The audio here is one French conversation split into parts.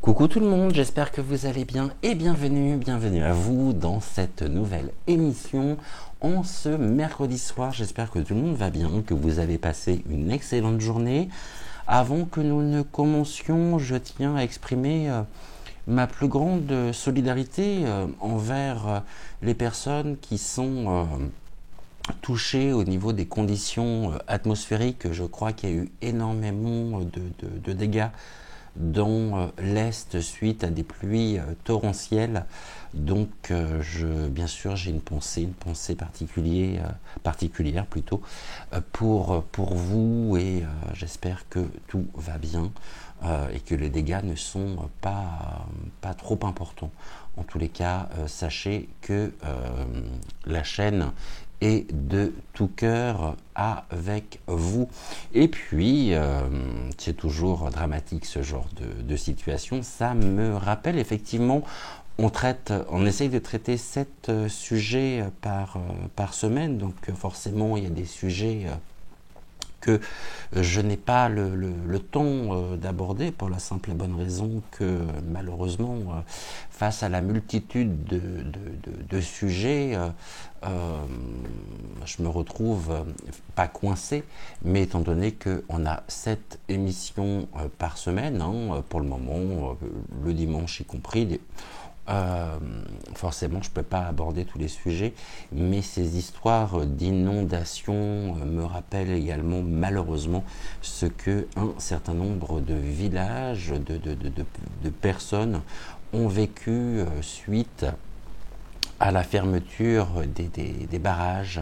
Coucou tout le monde, j'espère que vous allez bien et bienvenue à vous dans cette nouvelle émission en ce mercredi soir. J'espère que tout le monde va bien, que vous avez passé une excellente journée. Avant que nous ne commencions, je tiens à exprimer ma plus grande solidarité envers les personnes qui sont touchées au niveau des conditions atmosphériques. Je crois qu'il y a eu énormément de dégâts dans l'Est suite à des pluies torrentielles. Donc bien sûr j'ai une pensée particulière plutôt pour vous et j'espère que tout va bien et que les dégâts ne sont pas trop importants. En tous les cas, sachez que la chaîne et de tout cœur avec vous. Et puis, c'est toujours dramatique ce genre de situation. Ça me rappelle effectivement, on essaye de traiter 7 sujets par semaine, donc forcément il y a des sujets que je n'ai pas le temps d'aborder pour la simple et bonne raison que malheureusement face à la multitude de sujets je me retrouve pas coincé, mais étant donné qu'on a 7 émissions par semaine pour le moment, le dimanche y compris, forcément je ne peux pas aborder tous les sujets, mais ces histoires d'inondations me rappellent également malheureusement ce que un certain nombre de villages, de personnes ont vécu suite à la fermeture des barrages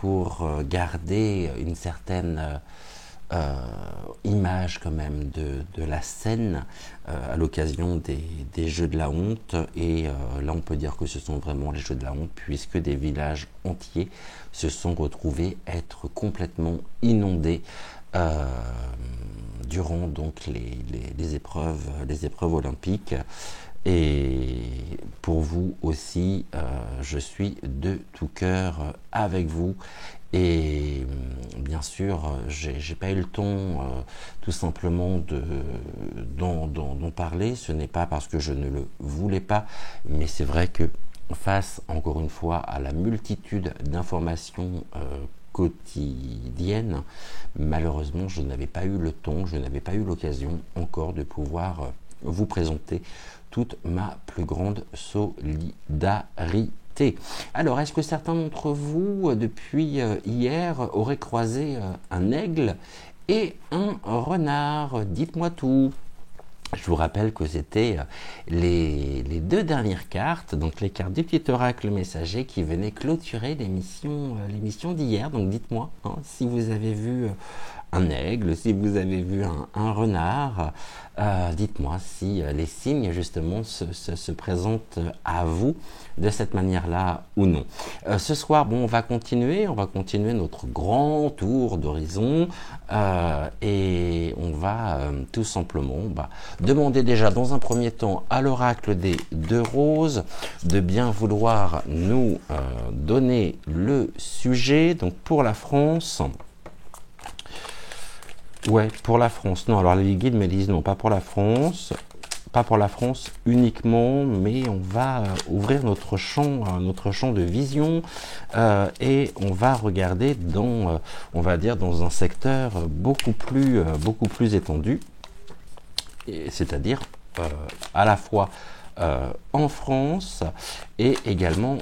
pour garder une certaine image quand même de la scène à l'occasion des Jeux de la honte. Et là on peut dire que ce sont vraiment les Jeux de la honte puisque des villages entiers se sont retrouvés être complètement inondés durant donc les épreuves olympiques. Et pour vous aussi, je suis de tout cœur avec vous. Et bien sûr, j'ai pas eu le temps tout simplement d'en parler. Ce n'est pas parce que je ne le voulais pas, mais c'est vrai que face, encore une fois, à la multitude d'informations quotidiennes, malheureusement, je n'avais pas eu le temps, je n'avais pas eu l'occasion encore de pouvoir vous présenter toute ma plus grande solidarité. Alors, est-ce que certains d'entre vous, depuis hier, auraient croisé un aigle et un renard? Dites-moi tout. Je vous rappelle que c'était les 2 dernières cartes, donc les cartes du petit oracle messager qui venaient clôturer l'émission d'hier. Donc dites-moi si vous avez vu un aigle, si vous avez vu un renard, dites-moi si les signes justement se présentent à vous de cette manière-là ou non. Ce soir, on va continuer notre grand tour d'horizon et on va tout simplement demander déjà dans un premier temps à l'oracle des 2 roses de bien vouloir nous donner le sujet. Donc pour la France. Ouais, pour la France. Non, alors les guides me disent non, pas pour la France. Pas pour la France uniquement, mais on va ouvrir notre champ de vision et on va regarder on va dire dans un secteur beaucoup plus étendu, c'est-à-dire à la fois en France et également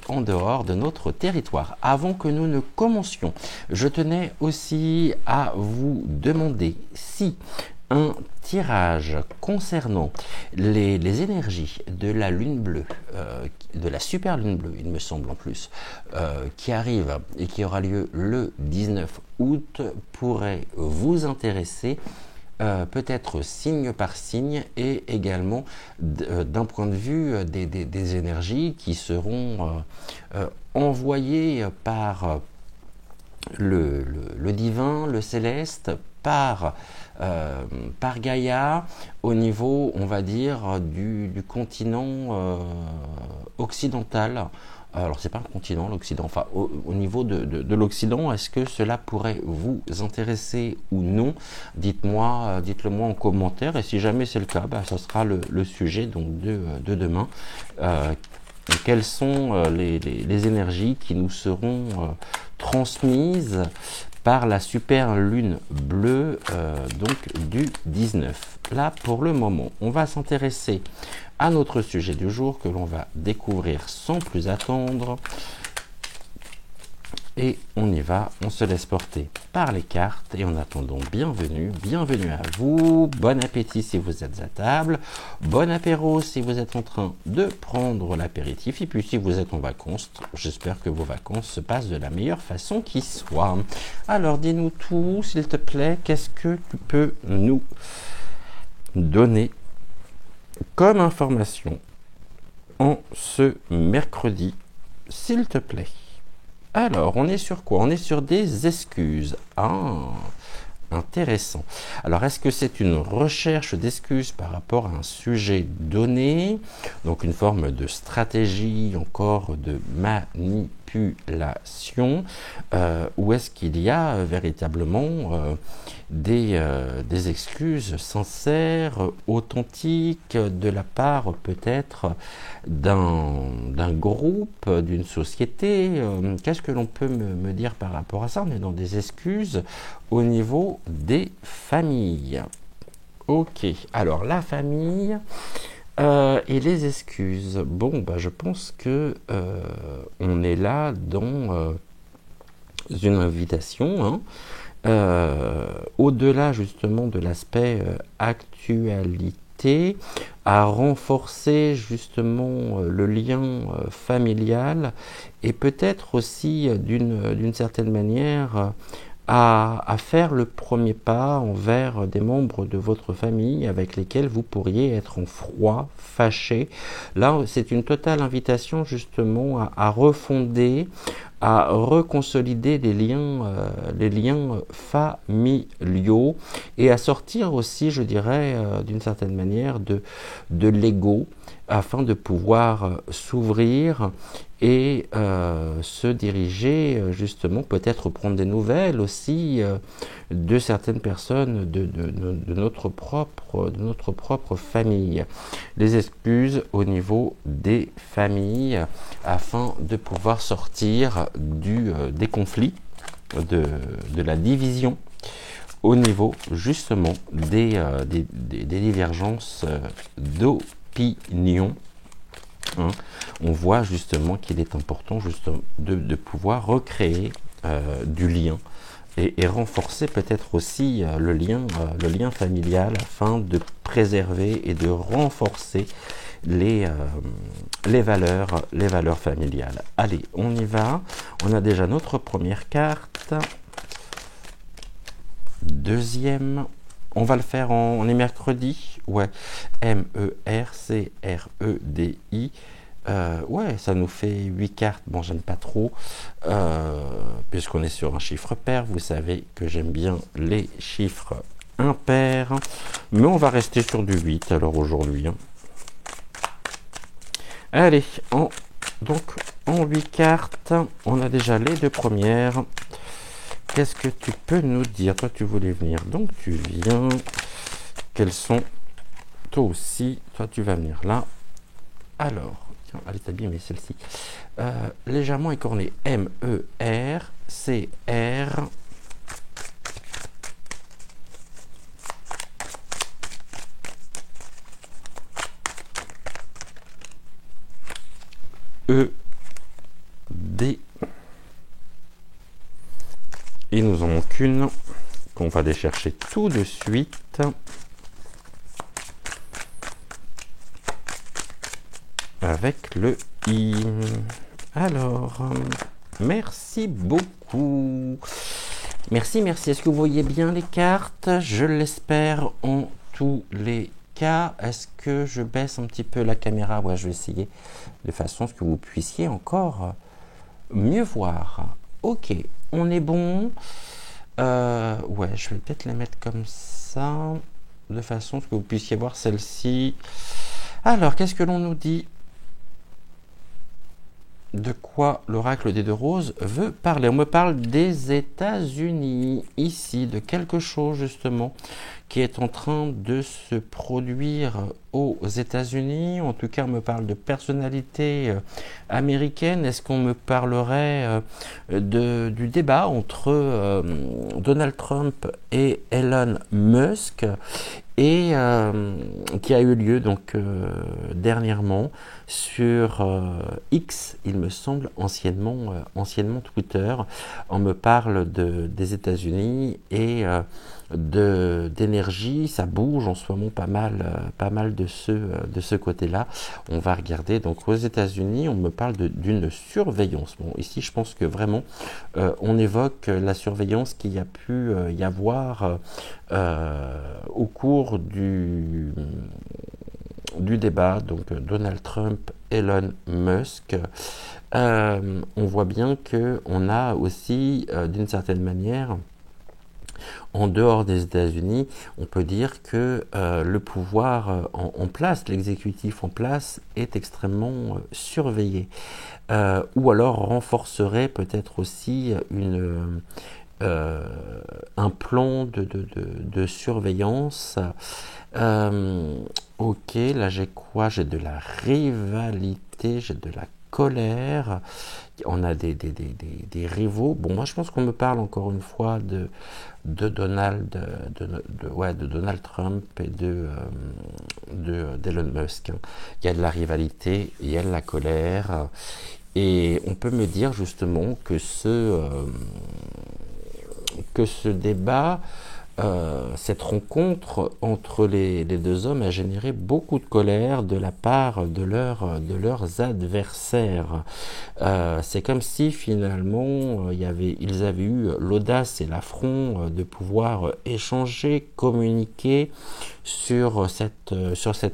en dehors de notre territoire. Avant que nous ne commencions, je tenais aussi à vous demander si un tirage concernant les énergies de la lune bleue, de la super lune bleue, il me semble en plus, qui arrive et qui aura lieu le 19 août, pourrait vous intéresser. Peut-être signe par signe et également d'un point de vue des énergies qui seront envoyées par le divin, le céleste, par Gaïa au niveau, on va dire, du continent occidental. Alors, c'est pas un continent, l'Occident. Enfin, au niveau de l'Occident, est-ce que cela pourrait vous intéresser ou non? Dites-moi, dites-le moi en commentaire. Et si jamais c'est le cas, bah, ça sera le sujet donc de demain. Quelles sont les énergies qui nous seront transmises par la super lune bleue donc du 19. Là, pour le moment, on va s'intéresser à notre sujet du jour que l'on va découvrir sans plus attendre. Et on y va, on se laisse porter par les cartes et en attendant, bienvenue à vous, bon appétit si vous êtes à table, bon apéro si vous êtes en train de prendre l'apéritif et puis si vous êtes en vacances, j'espère que vos vacances se passent de la meilleure façon qui soit. Alors dis-nous tout s'il te plaît, qu'est-ce que tu peux nous donner comme information en ce mercredi, s'il te plaît? Alors, on est sur quoi? On est sur des excuses. Ah, intéressant. Alors, est-ce que c'est une recherche d'excuses par rapport à un sujet donné? Donc, une forme de stratégie, encore de manipulation, ou est-ce qu'il y a véritablement des excuses sincères, authentiques, de la part peut-être d'un groupe, d'une société? Qu'est-ce que l'on peut me dire par rapport à ça? On est dans des excuses au niveau des familles. Ok, alors la famille et les excuses. Bon, bah, je pense que on est là dans une invitation, hein. Au-delà justement de l'aspect actualité, à renforcer justement le lien familial et peut-être aussi d'une certaine manière à faire le premier pas envers des membres de votre famille avec lesquels vous pourriez être en froid, fâché. Là, c'est une totale invitation justement à refonder, à reconsolider les liens familiaux et à sortir aussi, je dirais, d'une certaine manière de l'ego afin de pouvoir s'ouvrir et se diriger justement, peut-être prendre des nouvelles aussi de certaines personnes de notre propre famille. Les excuses au niveau des familles afin de pouvoir sortir des conflits, de la division au niveau justement des divergences d'opinion. Hein. On voit justement qu'il est important de pouvoir recréer du lien et renforcer peut-être aussi le lien familial afin de préserver et de renforcer les valeurs familiales. Allez, on y va. On a déjà notre première carte. Deuxième. On va le faire on est mercredi. Ouais. M-E-R-C-R-E-D-I. Ouais, ça nous fait 8 cartes. Bon, j'aime pas trop. Puisqu'on est sur un chiffre pair. Vous savez que j'aime bien les chiffres impairs. Mais on va rester sur du 8 alors aujourd'hui. Hein. Allez, donc en 8 cartes, on a déjà les deux premières. Qu'est-ce que tu peux nous dire? Toi, tu voulais venir, donc tu viens. Quelles sont? Toi aussi, toi, tu vas venir là. Alors, tiens, elle est abîmée celle-ci. Légèrement écornée. M-E-R-C-R. E-D. Et nous en manque une qu'on va aller chercher tout de suite. Avec le I. Alors, merci beaucoup. Merci. Est-ce que vous voyez bien les cartes? Je l'espère en tous les cas. Est-ce que je baisse un petit peu la caméra? Ouais, je vais essayer de façon à ce que vous puissiez encore mieux voir. Ok, on est bon. Ouais, je vais peut-être la mettre comme ça, de façon à ce que vous puissiez voir celle-ci. Alors, qu'est-ce que l'on nous dit? de quoi l'oracle des deux roses veut parler. On me parle des États-Unis, ici, de quelque chose justement qui est en train de se produire aux États-Unis. En tout cas, on me parle de personnalités américaines. Est-ce qu'on me parlerait du débat entre Donald Trump et Elon Musk et qui a eu lieu donc dernièrement sur X, il me semble, anciennement Twitter. On me parle des États-Unis et d'énergie, ça bouge en ce moment pas mal de ce côté-là. On va regarder, donc aux États-Unis, on me parle d'une surveillance. Bon, ici, je pense que vraiment, on évoque la surveillance qu'il y a pu y avoir au cours du débat, donc Donald Trump, Elon Musk. On voit bien qu'on a aussi, d'une certaine manière, en dehors des États-Unis, on peut dire que le pouvoir en place, l'exécutif en place, est extrêmement surveillé. Ou alors renforcerait peut-être aussi un plan de surveillance. Ok, là j'ai quoi? J'ai de la rivalité, j'ai de la colère, on a des rivaux. Bon, moi je pense qu'on me parle encore une fois de Donald Trump et d'Elon Musk. Il y a de la rivalité, il y a de la colère, et on peut me dire justement que ce débat, cette rencontre entre les deux hommes a généré beaucoup de colère de la part de leurs adversaires. C'est comme si finalement ils avaient eu l'audace et l'affront de pouvoir échanger, communiquer sur cette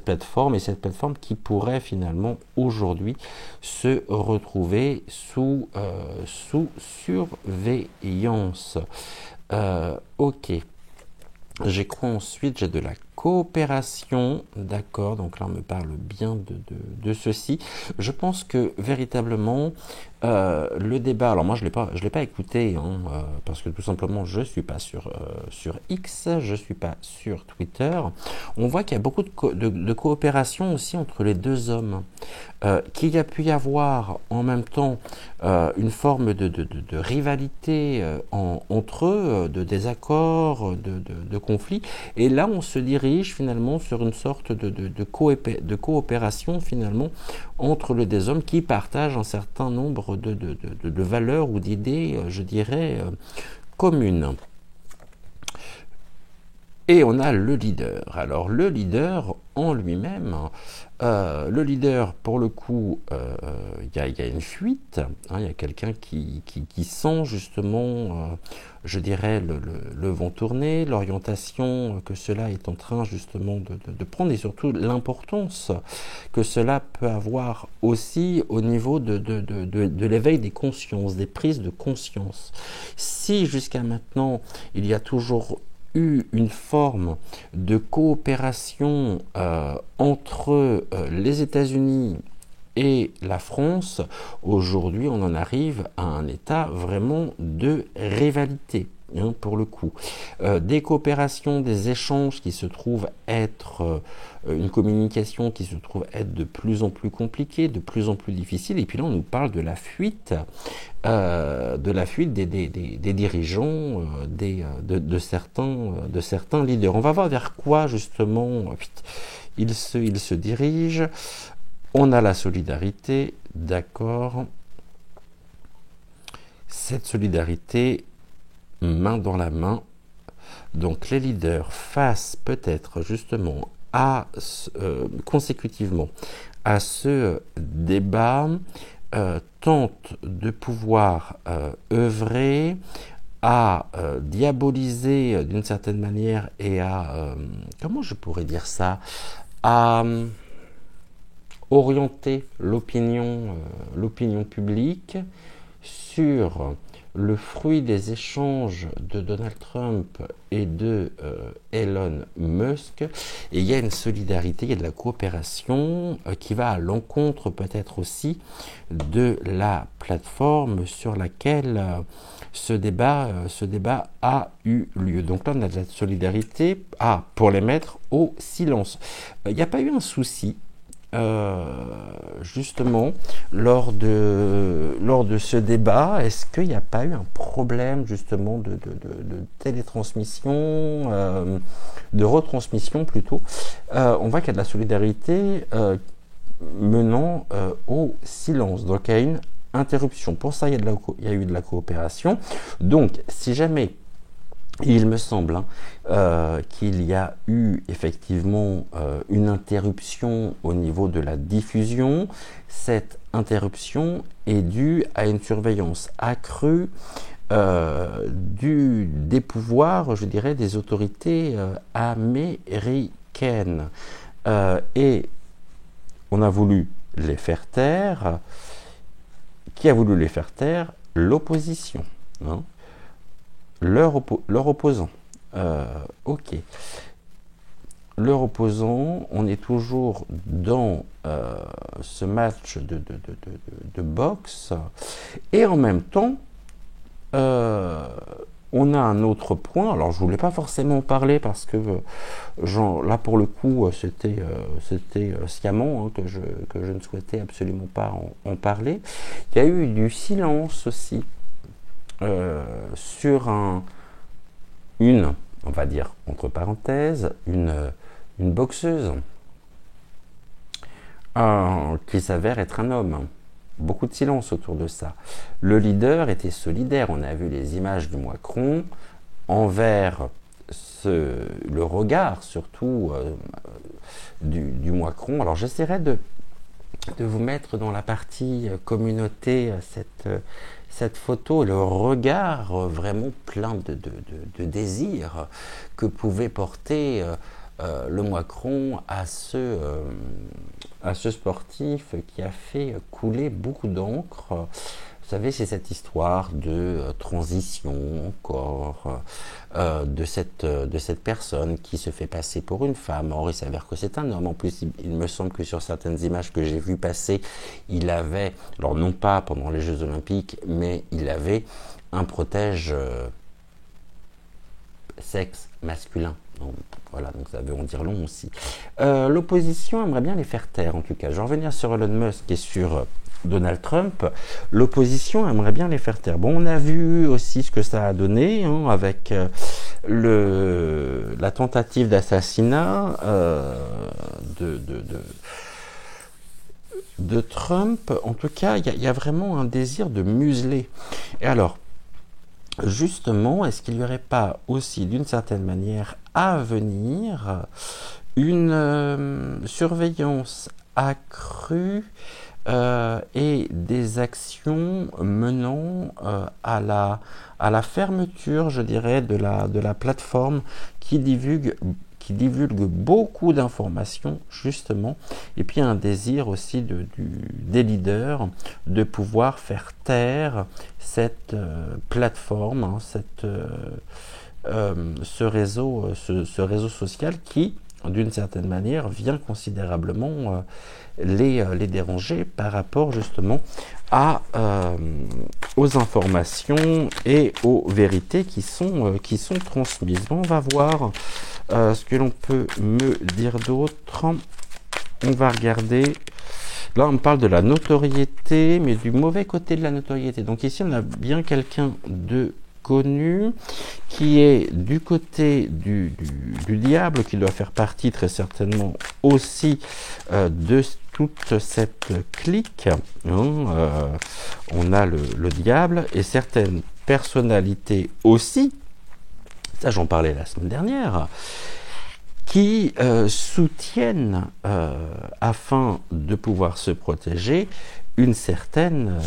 plateforme, et cette plateforme qui pourrait finalement aujourd'hui se retrouver sous surveillance. Ok. J'ai quoi ensuite? J'ai de la coopération, d'accord, donc là on me parle bien de ceci. Je pense que véritablement le débat, alors moi je l'ai pas écouté, hein, parce que tout simplement je suis pas sur X, je suis pas sur Twitter. On voit qu'il y a beaucoup de coopération aussi entre les deux hommes, qu'il y a pu y avoir en même temps une forme de rivalité entre eux, de désaccord, de conflit, et là on se dirige finalement sur une sorte de coopération finalement entre les deux hommes qui partagent un certain nombre de valeurs ou d'idées, je dirais, communes. Et on a le leader. Alors le leader en lui-même, le leader, pour le coup, il y a une fuite, hein, il y a quelqu'un qui sent justement, je dirais, le vent tourner, l'orientation que cela est en train justement de prendre, et surtout l'importance que cela peut avoir aussi au niveau de l'éveil des consciences, des prises de conscience. Si jusqu'à maintenant, il y a toujours une forme de coopération entre les États-Unis et la France, aujourd'hui on en arrive à un état vraiment de rivalité. Hein, pour le coup, des coopérations, des échanges qui se trouvent être une communication qui se trouve être de plus en plus compliquée, de plus en plus difficile, et puis là on nous parle de la fuite des dirigeants, de certains leaders. On va voir vers quoi justement ils se dirigent. On a la solidarité, d'accord. Cette solidarité, main dans la main, donc les leaders face peut-être justement consécutivement à ce débat, tentent de pouvoir œuvrer à diaboliser d'une certaine manière et à, comment je pourrais dire ça, à orienter l'opinion publique sur le fruit des échanges de Donald Trump et de Elon Musk. Et il y a une solidarité, il y a de la coopération qui va à l'encontre peut-être aussi de la plateforme sur laquelle ce débat a eu lieu. Donc là, on a de la solidarité pour les mettre au silence. Il n'y a pas eu un souci justement lors de ce débat. Est-ce qu'il n'y a pas eu un problème justement de télétransmission, de retransmission plutôt? On voit qu'il y a de la solidarité menant au silence. Donc il y a une interruption. Pour ça, il y a eu de la coopération. Donc si jamais il me semble qu'il y a eu effectivement une interruption au niveau de la diffusion. Cette interruption est due à une surveillance accrue des pouvoirs, je dirais, des autorités américaines. Et on a voulu les faire taire. Qui a voulu les faire taire? L'opposition. Hein, leur opposant. Ok. Leur opposant, on est toujours dans ce match de boxe. Et en même temps, on a un autre point. Alors, je ne voulais pas forcément en parler parce que là, pour le coup, c'était sciemment que je ne souhaitais absolument pas en parler. Il y a eu du silence aussi sur on va dire, entre parenthèses, une boxeuse qui s'avère être un homme. Beaucoup de silence autour de ça. Le leader était solidaire. On a vu les images du Macron envers le regard, surtout du Macron. Alors j'essaierai de vous mettre dans la partie communauté cette photo, le regard vraiment plein de désir que pouvait porter le Macron à ce sportif qui a fait couler beaucoup d'encre. Vous savez, c'est cette histoire de transition encore, de cette personne qui se fait passer pour une femme. Or, il s'avère que c'est un homme. En plus, il me semble que sur certaines images que j'ai vues passer, il avait, alors non pas pendant les Jeux Olympiques, mais il avait un protège sexe masculin. Donc, voilà, donc ça veut en dire long aussi. L'opposition aimerait bien les faire taire, en tout cas. Je vais revenir sur Elon Musk et sur Donald Trump. L'opposition aimerait bien les faire taire. Bon, on a vu aussi ce que ça a donné avec la tentative d'assassinat de Trump. En tout cas, il y a vraiment un désir de museler. Et alors, justement, est-ce qu'il n'y aurait pas aussi, d'une certaine manière, à venir, une surveillance accrue et des actions menant à la fermeture, je dirais, de la plateforme qui divulgue beaucoup d'informations, justement, et puis un désir aussi des leaders de pouvoir faire taire cette plateforme, ce réseau social qui, d'une certaine manière, vient considérablement les déranger par rapport justement aux informations et aux vérités qui sont transmises. Bon, on va voir ce que l'on peut me dire d'autre. On va regarder. Là, on me parle de la notoriété, mais du mauvais côté de la notoriété. Donc ici, on a bien quelqu'un de connu qui est du côté du diable, qui doit faire partie très certainement aussi de toute cette clique. On a le diable et certaines personnalités aussi, ça j'en parlais la semaine dernière, qui soutiennent, afin de pouvoir se protéger, une certaine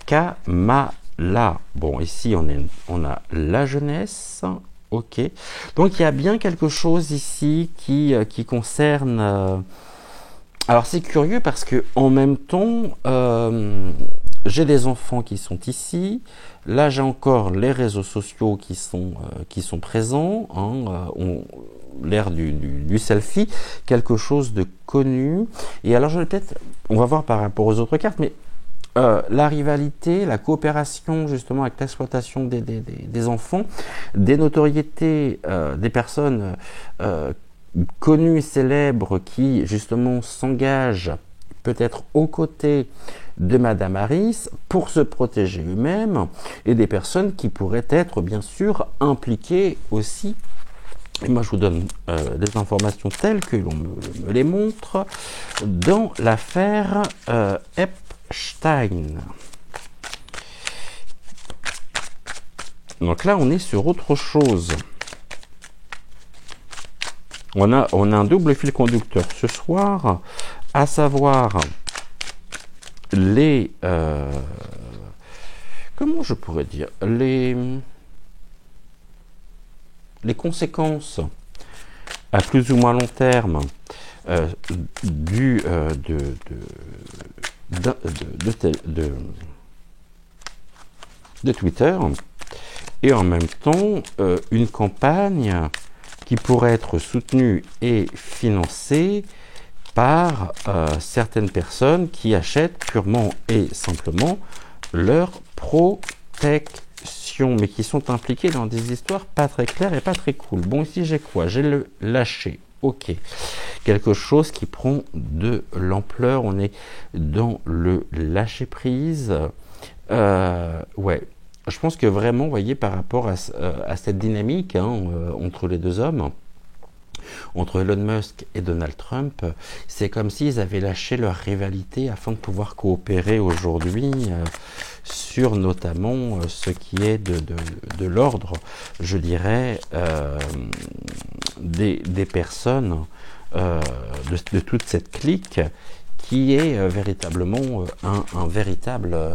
Kamala. Bon, ici on a la jeunesse, ok. Donc il y a bien quelque chose ici qui concerne... alors c'est curieux parce que en même temps, j'ai des enfants qui sont ici. Là, j'ai encore les réseaux sociaux qui sont présents. Hein, l'ère du selfie, quelque chose de connu. Et alors, je vais peut-être, on va voir par rapport aux autres cartes, mais la rivalité, la coopération justement avec l'exploitation des enfants, des notoriétés, des personnes connues et célèbres qui justement s'engagent peut-être aux côtés de Madame Harris pour se protéger eux-mêmes, et des personnes qui pourraient être bien sûr impliquées aussi. Et moi je vous donne des informations telles que l'on me les montre dans l'affaire Epstein. Donc là on est sur autre chose. On a un double fil conducteur ce soir, à savoir les comment je pourrais dire les conséquences à plus ou moins long terme de Twitter, et en même temps une campagne qui pourrait être soutenue et financée par certaines personnes qui achètent purement et simplement leur protection, mais qui sont impliquées dans des histoires pas très claires et pas très cool. Bon, ici j'ai quoi? J'ai le lâcher. Ok. Quelque chose qui prend de l'ampleur. On est dans le lâcher prise. Ouais. Je pense que vraiment, vous voyez, par rapport à cette dynamique entre les deux hommes, entre Elon Musk et Donald Trump, c'est comme s'ils avaient lâché leur rivalité afin de pouvoir coopérer aujourd'hui sur notamment ce qui est de l'ordre, je dirais, des personnes de toute cette clique, qui est véritablement un véritable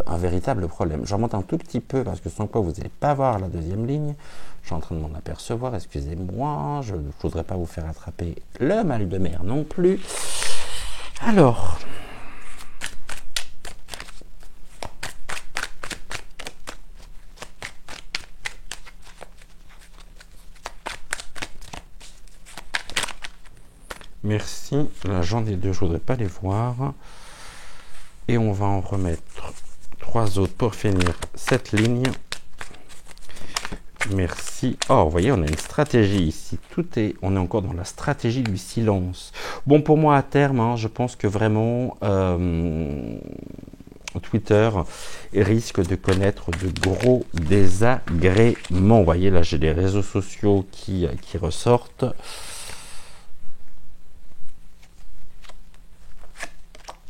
problème. Je remonte un tout petit peu, parce que sans quoi vous n'allez pas voir la deuxième ligne. Je suis en train de m'en apercevoir, excusez-moi, je ne voudrais pas vous faire attraper le mal de mer non plus. Alors, merci. Là, j'en ai deux, je ne voudrais pas les voir. Et on va en remettre 3 autres pour finir cette ligne. Merci. Oh, vous voyez, on a une stratégie ici. On est encore dans la stratégie du silence. Bon, pour moi, à terme, je pense que vraiment, Twitter risque de connaître de gros désagréments. Vous voyez, là, j'ai les réseaux sociaux qui ressortent.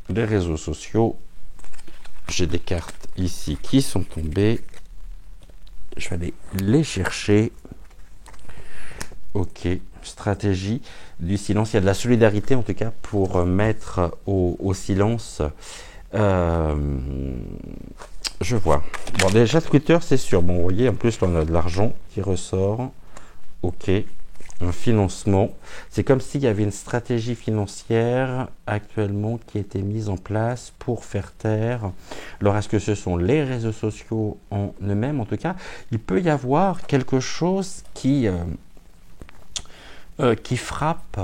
Les réseaux sociaux, j'ai des cartes ici qui sont tombées. Je vais aller les chercher. Ok, stratégie du silence. Il y a de la solidarité en tout cas pour mettre au silence. Je vois. Bon, déjà Twitter, c'est sûr. Bon, vous voyez, en plus, là, on a de l'argent qui ressort. Ok, un financement. C'est comme s'il y avait une stratégie financière actuellement qui était mise en place pour faire taire. Alors, est-ce que ce sont les réseaux sociaux en eux-mêmes? En tout cas, il peut y avoir quelque chose qui frappe,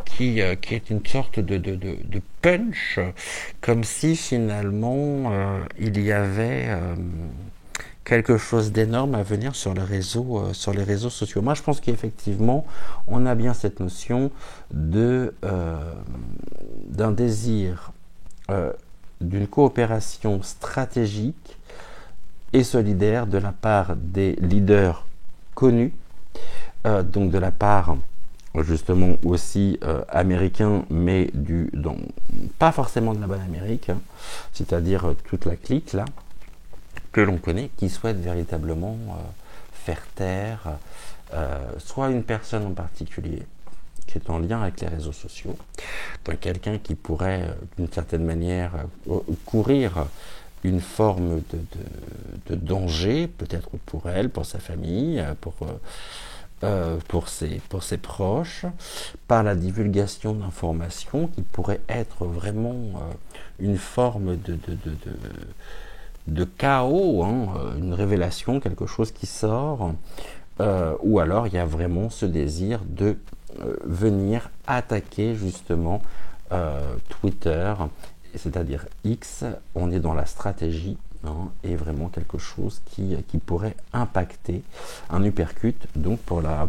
qui est une sorte de punch, comme si finalement il y avait quelque chose d'énorme à venir sur les réseaux sociaux. Moi, je pense qu'effectivement, on a bien cette notion d'un désir, d'une coopération stratégique et solidaire de la part des leaders connus, donc de la part justement aussi américain, mais pas forcément de la bonne Amérique, c'est-à-dire toute la clique là, que l'on connaît, qui souhaite véritablement faire taire soit une personne en particulier qui est en lien avec les réseaux sociaux, donc quelqu'un qui pourrait d'une certaine manière courir une forme de danger, peut-être pour elle, pour sa famille, pour ses proches, par la divulgation d'informations qui pourraient être vraiment une forme de chaos, hein, une révélation, quelque chose qui sort, ou alors il y a vraiment ce désir de venir attaquer justement Twitter, c'est-à-dire X. On est dans la stratégie, hein, et vraiment quelque chose qui pourrait impacter un uppercut donc pour la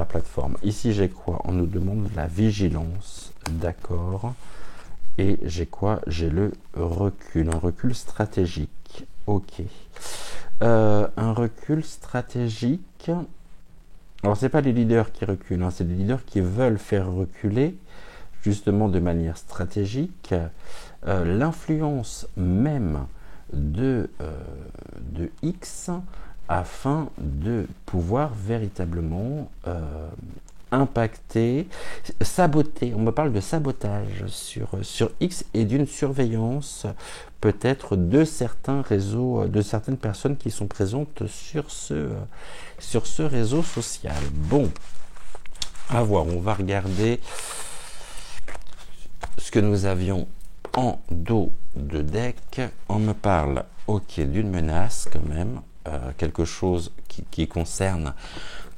plateforme. Ici j'ai quoi? On nous demande la vigilance, d'accord. Et j'ai quoi? J'ai le recul, un recul stratégique. Ok. Un recul stratégique. Alors c'est pas les leaders qui reculent, hein, c'est les leaders qui veulent faire reculer justement de manière stratégique l'influence même de X afin de pouvoir véritablement impacter, saboter. On me parle de sabotage sur X et d'une surveillance peut-être de certains réseaux, de certaines personnes qui sont présentes sur ce réseau social. Bon, à voir, on va regarder ce que nous avions en dos de deck. On me parle, ok, d'une menace quand même, quelque chose qui concerne.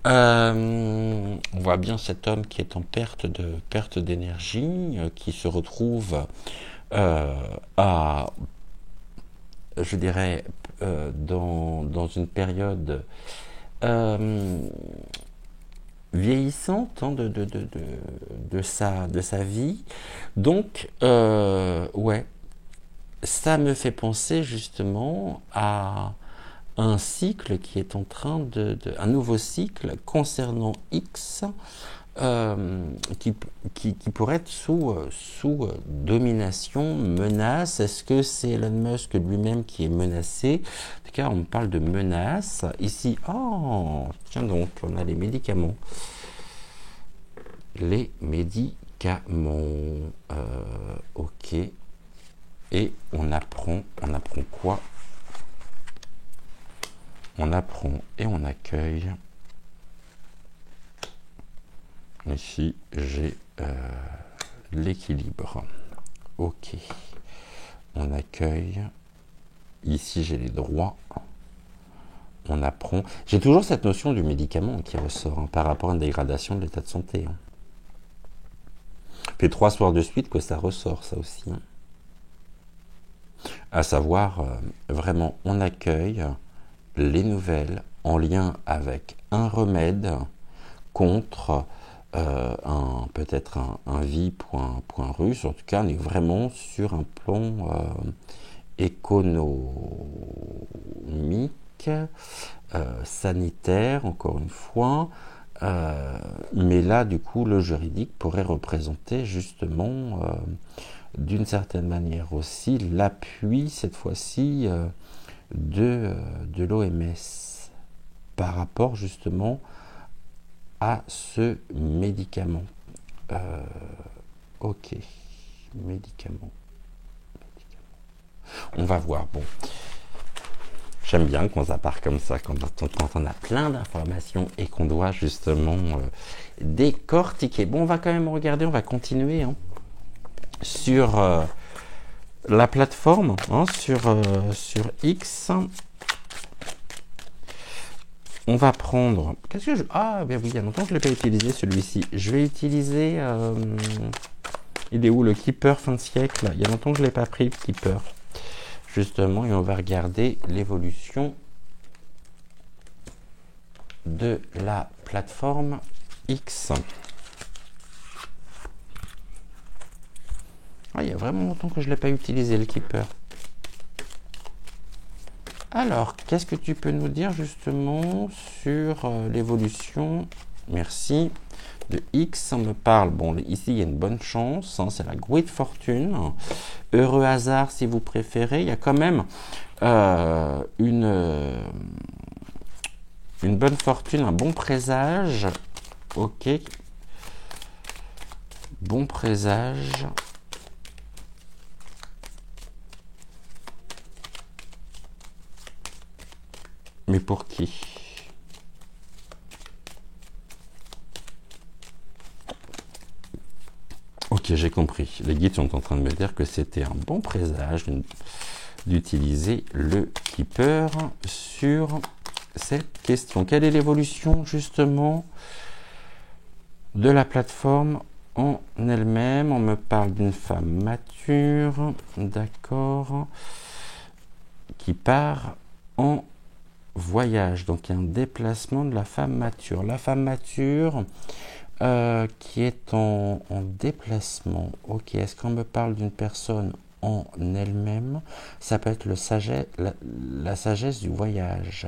On voit bien cet homme qui est en perte d'énergie, qui se retrouve je dirais, dans une période vieillissante, hein, de sa vie. Donc, ouais, ça me fait penser justement à un cycle qui est en train un nouveau cycle concernant X, qui pourrait être sous domination, menace. Est-ce que c'est Elon Musk lui-même qui est menacé? En tout cas, on me parle de menace. Ici, oh, tiens donc, on a les médicaments. Les médicaments. Ok. Et on apprend quoi? On apprend et on accueille. Ici, j'ai l'équilibre. Ok. On accueille. Ici, j'ai les droits. On apprend. J'ai toujours cette notion du médicament qui ressort, hein, par rapport à une dégradation de l'état de santé. Hein. Fait 3 soirs de suite que ça ressort, ça aussi. Hein. À savoir, vraiment, on accueille les nouvelles en lien avec un remède contre peut-être un vie.russe. En tout cas, on est vraiment sur un plan économique, sanitaire, encore une fois. Mais là, du coup, le juridique pourrait représenter justement, d'une certaine manière aussi, l'appui, cette fois-ci, de l'OMS par rapport justement à ce médicament. Ok, médicament. On va voir. Bon, j'aime bien quand ça part comme ça, quand on a plein d'informations et qu'on doit justement décortiquer. Bon, on va quand même regarder, on va continuer, hein, sur la plateforme, hein, sur X. On va prendre... Qu'est-ce que je... Ah, ben oui, il y a longtemps que je ne l'ai pas utilisé, celui-ci. Je vais utiliser... il est où, le Keeper fin de siècle? Il y a longtemps que je ne l'ai pas pris, le Keeper. Justement, et on va regarder l'évolution de la plateforme X. Ah, il y a vraiment longtemps que je ne l'ai pas utilisé, le Keeper. Alors, qu'est-ce que tu peux nous dire justement sur l'évolution, merci, de X? On me parle, bon, ici il y a une bonne chance, hein, c'est la Great Fortune, heureux hasard si vous préférez. Il y a quand même une bonne fortune, un bon présage. Ok, bon présage. Mais pour qui? Ok, j'ai compris. Les guides sont en train de me dire que c'était un bon présage d'utiliser le Keeper sur cette question. Quelle est l'évolution justement de la plateforme en elle-même? On me parle d'une femme mature, d'accord, qui part en voyage. Donc il y a un déplacement de la femme mature. La femme mature qui est en déplacement. Ok, est-ce qu'on me parle d'une personne en elle-même? Ça peut être la sagesse du voyage,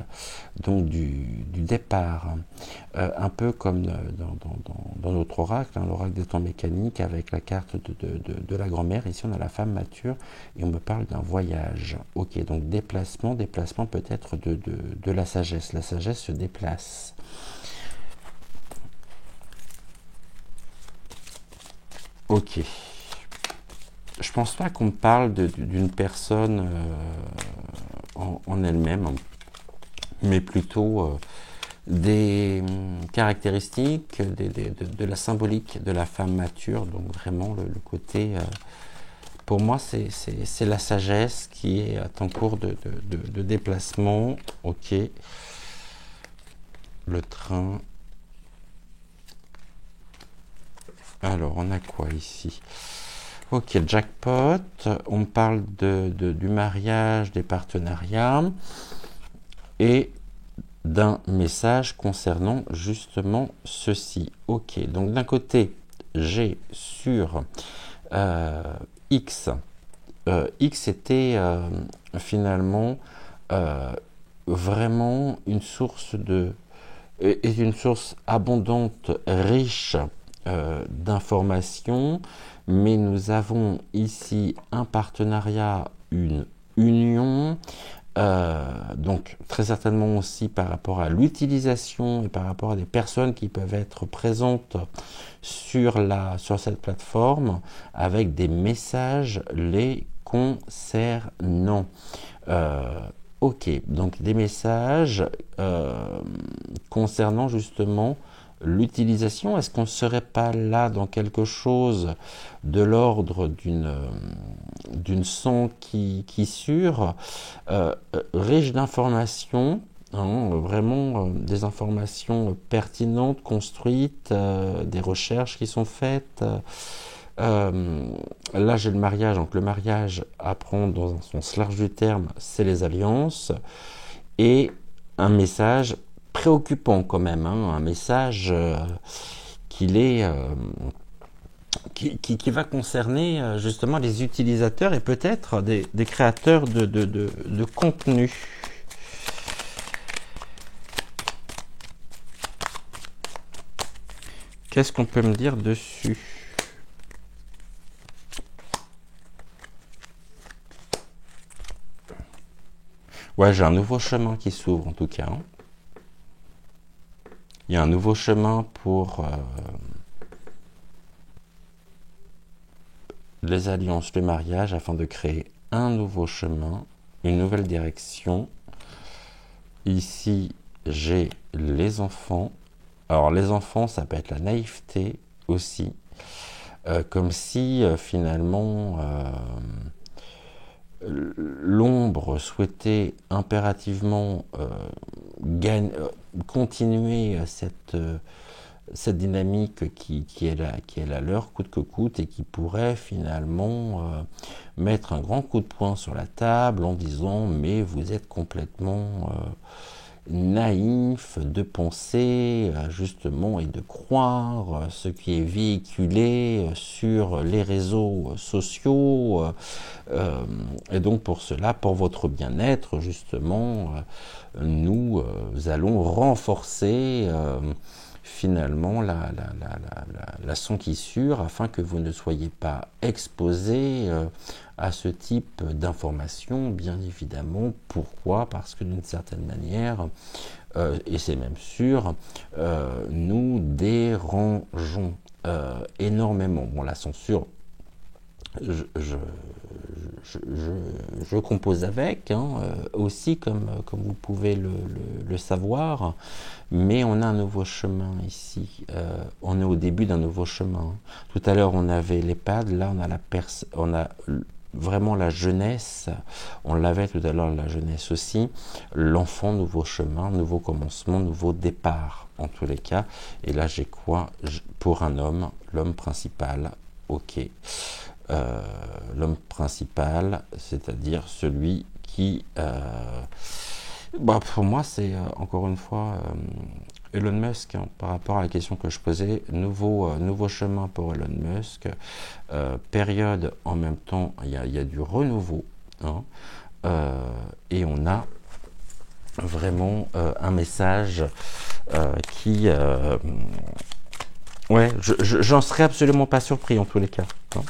donc du départ. Un peu comme dans notre oracle, hein, l'oracle des temps mécaniques avec la carte de la grand-mère. Ici, on a la femme mature et on me parle d'un voyage. Ok, donc déplacement peut-être de la sagesse. La sagesse se déplace. Ok. Je pense pas qu'on parle d'une personne en elle-même, mais plutôt des caractéristiques de la symbolique de la femme mature. Donc vraiment le côté, pour moi, c'est la sagesse qui est en cours de déplacement. Ok. Le train. Alors, on a quoi ici? Ok, jackpot, on parle du mariage, des partenariats et d'un message concernant justement ceci. Ok, donc d'un côté, j'ai sur X, X était finalement vraiment une source est une source abondante, riche d'informations, mais nous avons ici un partenariat, une union, donc très certainement aussi par rapport à l'utilisation et par rapport à des personnes qui peuvent être présentes sur cette plateforme avec des messages les concernant. Ok, donc des messages concernant justement l'utilisation. Est-ce qu'on ne serait pas là dans quelque chose de l'ordre d'une son qui sure, riche d'informations, hein, vraiment des informations pertinentes, construites, des recherches qui sont faites. Là, j'ai le mariage. Donc, le mariage, à prendre dans un sens large du terme, c'est les alliances. Et un message préoccupant quand même, hein, un message qui va concerner justement les utilisateurs et peut-être des créateurs de contenu. Qu'est-ce qu'on peut me dire dessus? Ouais, j'ai un nouveau chemin qui s'ouvre en tout cas. Hein. Il y a un nouveau chemin pour les alliances, le mariage, afin de créer un nouveau chemin, une nouvelle direction. Ici, j'ai les enfants. Alors, les enfants, ça peut être la naïveté aussi. Comme si, finalement, l'ombre souhaitait impérativement continuer cette dynamique qui est la leur coûte que coûte et qui pourrait finalement mettre un grand coup de poing sur la table en disant mais vous êtes complètement naïf de penser justement et de croire ce qui est véhiculé sur les réseaux sociaux et donc pour cela, pour votre bien-être justement, nous allons renforcer finalement la son-qui-sure afin que vous ne soyez pas exposé à ce type d'informations, bien évidemment. Pourquoi? Parce que d'une certaine manière, et c'est même sûr, nous dérangeons énormément. Bon, la censure, je compose avec, hein, aussi comme vous pouvez le savoir, mais on a un nouveau chemin ici. On est au début d'un nouveau chemin. Tout à l'heure on avait l'EHPAD, là on a vraiment la jeunesse, on l'avait tout à l'heure la jeunesse aussi, l'enfant, nouveau chemin, nouveau commencement, nouveau départ en tous les cas. Et là j'ai quoi pour un homme, l'homme principal, ok. L'homme principal, c'est-à-dire celui qui... pour moi, c'est encore une fois Elon Musk, hein, par rapport à la question que je posais, nouveau chemin pour Elon Musk, période en même temps, il y a du renouveau, hein, et on a vraiment un message qui... ouais, j'en serais absolument pas surpris en tous les cas. Hein.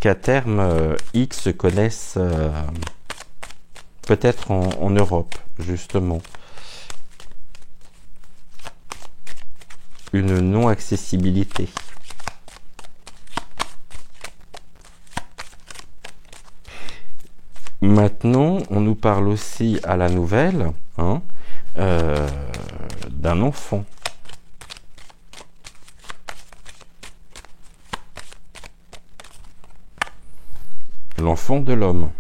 Qu'à terme, X se connaissent peut-être en Europe, justement. Une non-accessibilité. Maintenant, on nous parle aussi à la nouvelle, hein, d'un enfant. L'enfant de l'homme.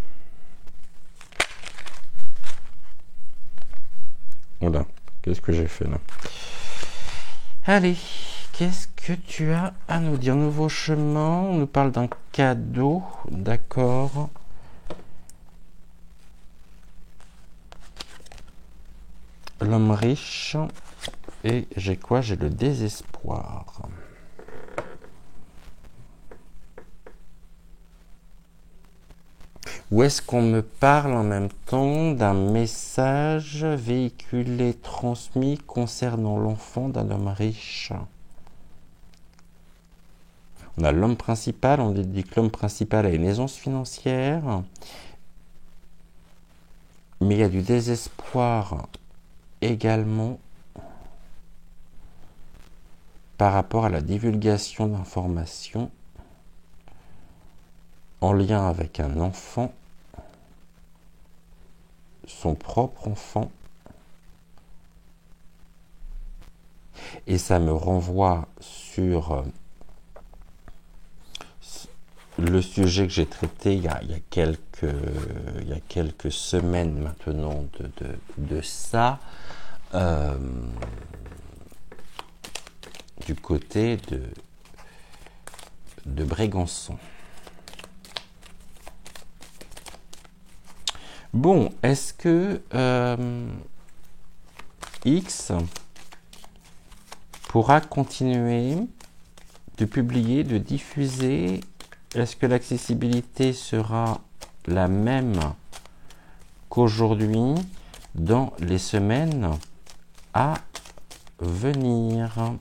Voilà, qu'est-ce que j'ai fait là? Allez, qu'est-ce que tu as à nous dire? Nouveau chemin, on nous parle d'un cadeau, d'accord. L'homme riche, et j'ai quoi? J'ai le désespoir. Ou est-ce qu'on me parle en même temps d'un message véhiculé, transmis concernant l'enfant d'un homme riche? On a l'homme principal, on dit que l'homme principal a une aisance financière, mais il y a du désespoir également par rapport à la divulgation d'informations en lien avec un enfant, son propre enfant, et ça me renvoie sur le sujet que j'ai traité il y a quelques semaines maintenant de ça, du côté de Brégançon. Bon, est-ce que X pourra continuer de publier, de diffuser? Est-ce que l'accessibilité sera la même qu'aujourd'hui dans les semaines à venir?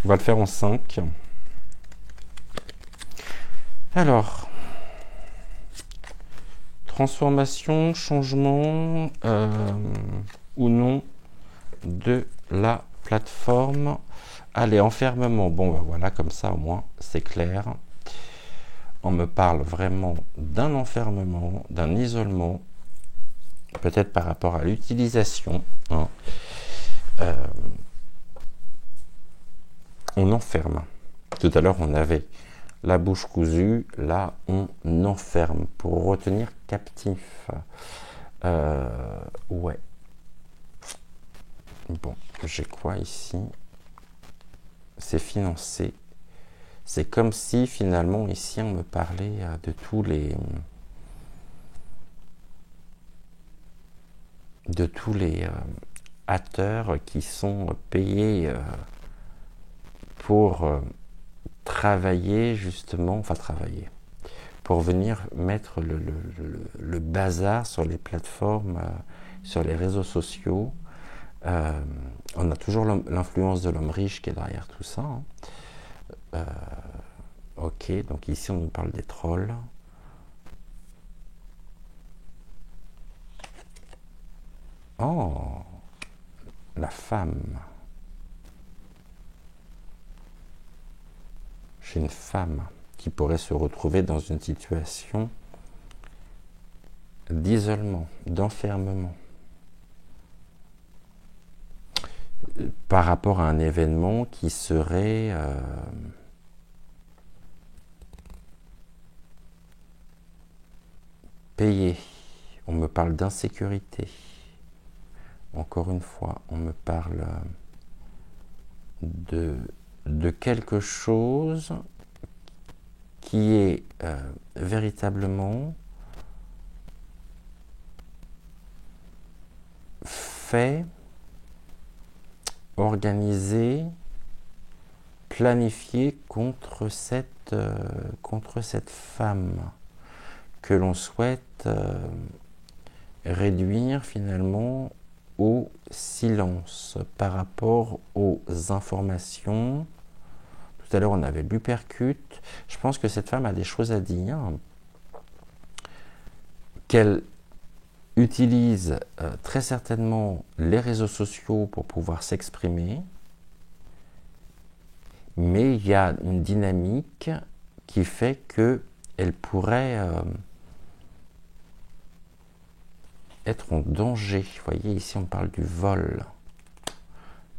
On va le faire en 5. Alors, transformation, changement ou non de la plateforme. Allez, enfermement. Bon, ben voilà, comme ça au moins, c'est clair. On me parle vraiment d'un enfermement, d'un isolement, peut-être par rapport à l'utilisation. Hein. On enferme. Tout à l'heure, on avait la bouche cousue. Là, on enferme pour retenir captif. Ouais. Bon, j'ai quoi ici? C'est financé. C'est comme si, finalement, ici, on me parlait de tous les acteurs qui sont payés pour travailler justement, pour venir mettre le bazar sur les plateformes, sur les réseaux sociaux. On a toujours l'influence de l'homme riche qui est derrière tout ça. Hein. Ok, donc ici on nous parle des trolls. Oh, la femme. J'ai une femme qui pourrait se retrouver dans une situation d'isolement, d'enfermement, par rapport à un événement qui serait payé. On me parle d'insécurité. Encore une fois, on me parle de quelque chose qui est véritablement fait, organisé, planifié contre cette femme que l'on souhaite réduire finalement au silence par rapport aux informations. Tout à l'heure on avait l'hypercute. Je pense que cette femme a des choses à dire, qu'elle utilise très certainement les réseaux sociaux pour pouvoir s'exprimer, mais il y a une dynamique qui fait qu'elle pourrait être en danger. Vous voyez, ici on parle du vol,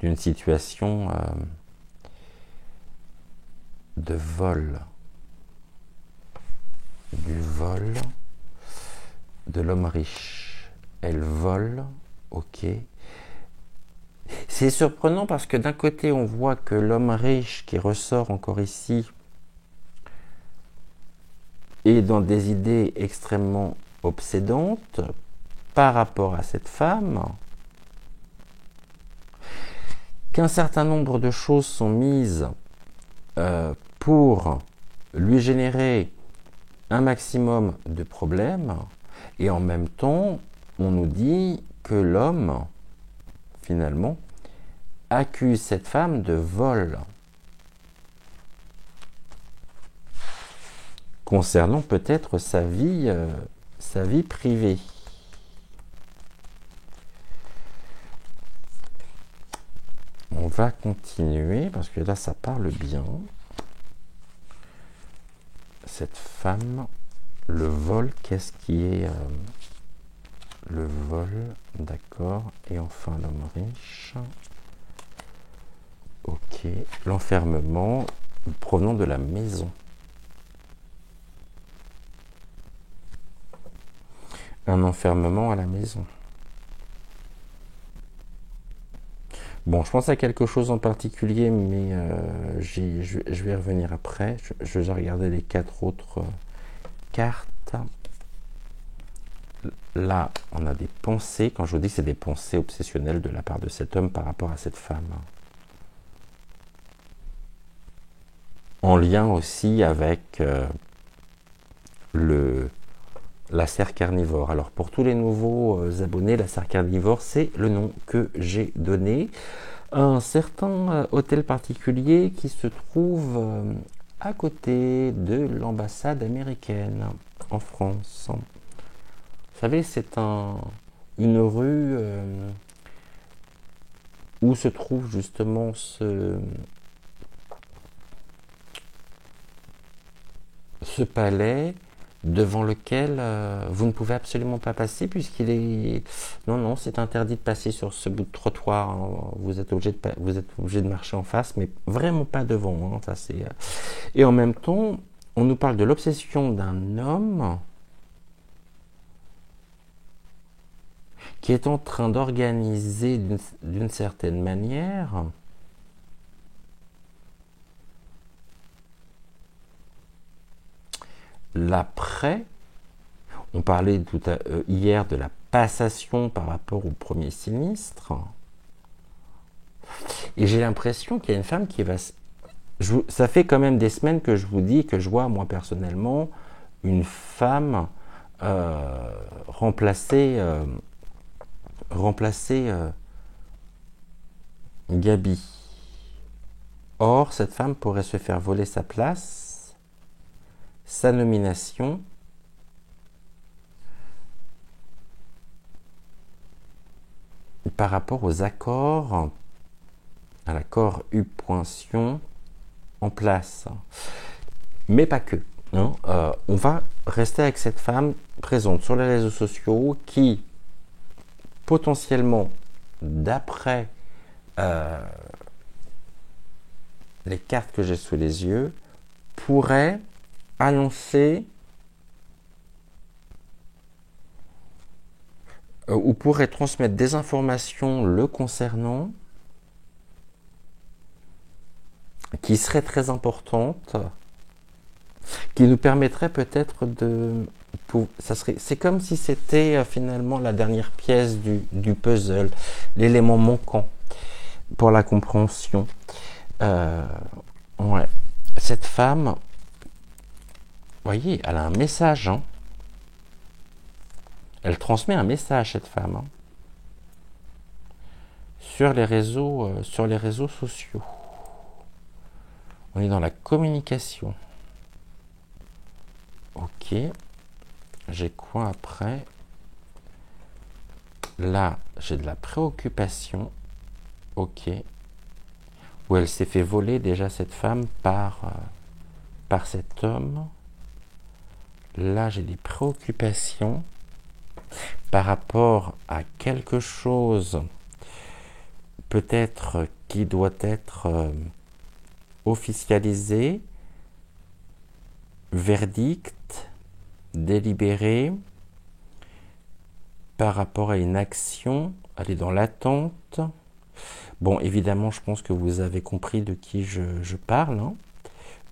d'une situation de vol, du vol de l'homme riche. Elle vole, ok. C'est surprenant parce que d'un côté on voit que l'homme riche qui ressort encore ici est dans des idées extrêmement obsédantes par rapport à cette femme, qu'un certain nombre de choses sont mises pour lui générer un maximum de problèmes, et en même temps on nous dit que l'homme finalement accuse cette femme de vol concernant peut-être sa vie privée. On va continuer parce que là ça parle bien. Cette femme, le vol, qu'est-ce qui est le vol, d'accord, et enfin l'homme riche. Ok, l'enfermement provenant de la maison. Un enfermement à la maison. Bon, je pense à quelque chose en particulier, mais je vais y revenir après. Je vais regarder les 4 autres cartes. Là, on a des pensées. Quand je vous dis que c'est des pensées obsessionnelles de la part de cet homme par rapport à cette femme. En lien aussi avec la serre carnivore. Alors pour tous les nouveaux abonnés, la serre carnivore, c'est le nom que j'ai donné à un certain hôtel particulier qui se trouve à côté de l'ambassade américaine en France. Vous savez, c'est une rue où se trouve justement ce palais, devant lequel vous ne pouvez absolument pas passer puisqu'il est... Non, c'est interdit de passer sur ce bout de trottoir. Hein. Vous êtes obligé de marcher en face, mais vraiment pas devant. Hein. Ça, c'est... Et en même temps, on nous parle de l'obsession d'un homme qui est en train d'organiser d'une certaine manière l'après. On parlait hier de la passation par rapport au premier sinistre. Et j'ai l'impression qu'il y a une femme qui va... ça fait quand même des semaines que je vous dis que je vois, moi personnellement, une femme remplacer Gabi. Or, cette femme pourrait se faire voler sa place, sa nomination, par rapport aux accords, à l'accord U-sion en place. Mais pas que. Hein. On va rester avec cette femme présente sur les réseaux sociaux qui, potentiellement, d'après les cartes que j'ai sous les yeux, pourrait annoncer ou pourrait transmettre des informations le concernant qui seraient très importantes, qui nous permettraient peut-être de... c'est comme si c'était finalement la dernière pièce du puzzle, l'élément manquant pour la compréhension. Ouais. Cette femme, vous voyez, elle a un message. Hein. Elle transmet un message, cette femme, hein, sur les réseaux sociaux. On est dans la communication. Ok. J'ai quoi après? Là, j'ai de la préoccupation. Ok. Où elle s'est fait voler déjà cette femme par cet homme. Là, j'ai des préoccupations par rapport à quelque chose peut-être qui doit être officialisé, verdict, délibéré, par rapport à une action, elle est dans l'attente. Bon, évidemment, je pense que vous avez compris de qui je parle, hein,